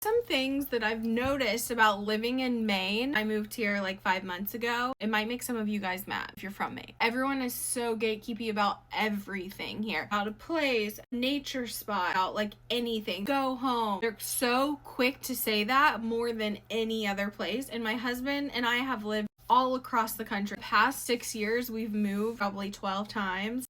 Some things that I've noticed about living in Maine. I moved here like 5 months ago. It might make some of you guys mad if you're from Maine. Everyone is so gatekeepy about everything here. About a place, nature spot, about like anything. Go home. They're so quick to say that more than any other place. And my husband and I have lived all across the country. The past 6 years, we've moved probably 12 times.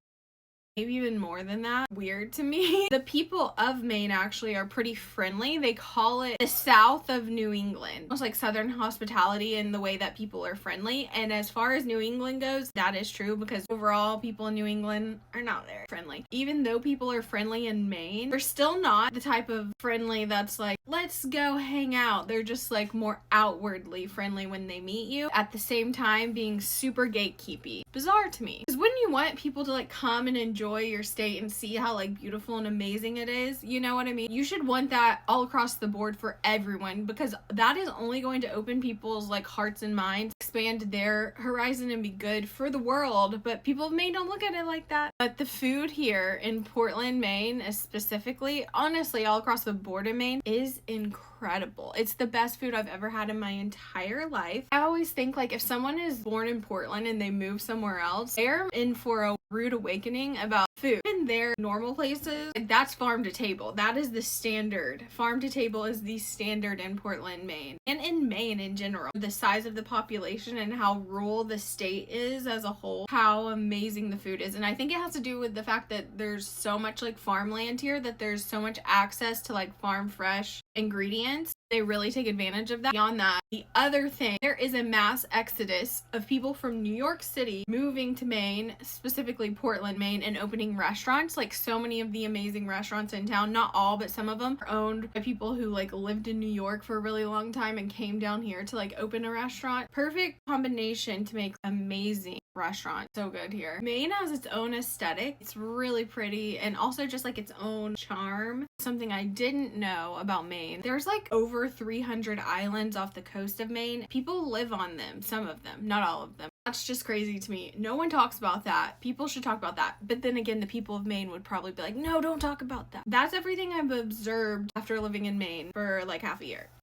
Maybe even more than that. Weird to me. The people of Maine actually are pretty friendly. They call it the South of New England. Almost like Southern hospitality in the way that people are friendly. And as far as New England goes, that is true because overall people in New England are not very friendly. Even though people are friendly in Maine, they're still not the type of friendly that's like, let's go hang out. They're just like more outwardly friendly when they meet you. At the same time being super gatekeepy. Bizarre to me. Because wouldn't you want people to like come and enjoy your state and see how like beautiful and amazing it is? You know what I mean? You should want that all across the board for everyone because that is only going to open people's like hearts and minds, expand their horizon and be good for the world. But people of Maine don't look at it like that. But the food here in Portland, Maine, is specifically, honestly, all across the board in Maine is incredible. It's the best food I've ever had in my entire life. I always think like if someone is born in Portland and they move somewhere else, they're in for a rude awakening about food. In their normal places, like that's farm to table. That is the standard. Farm to table is the standard in Portland, Maine. And in Maine in general. The size of the population and how rural the state is as a whole, how amazing the food is. And I think it has to do with the fact that there's so much like farmland here that there's so much access to like farm fresh ingredients. They really take advantage of that. Beyond that, the other thing, there is a mass exodus of people from New York City moving to Maine, specifically Portland, Maine, and opening restaurants. Like so many of the amazing restaurants in town, not all, but some of them are owned by people who like lived in New York for a really long time and came down here to like open a restaurant. Perfect combination to make amazing restaurant. So good here. Maine has its own aesthetic. It's really pretty and also just like its own charm. Something I didn't know about Maine. There's like over 300 islands off the coast of Maine. People live on them, some of them, not all of them. That's just crazy to me. No one talks about that. People should talk about that. But then again, the people of Maine would probably be like, no, don't talk about that. That's everything I've observed after living in Maine for like half a year.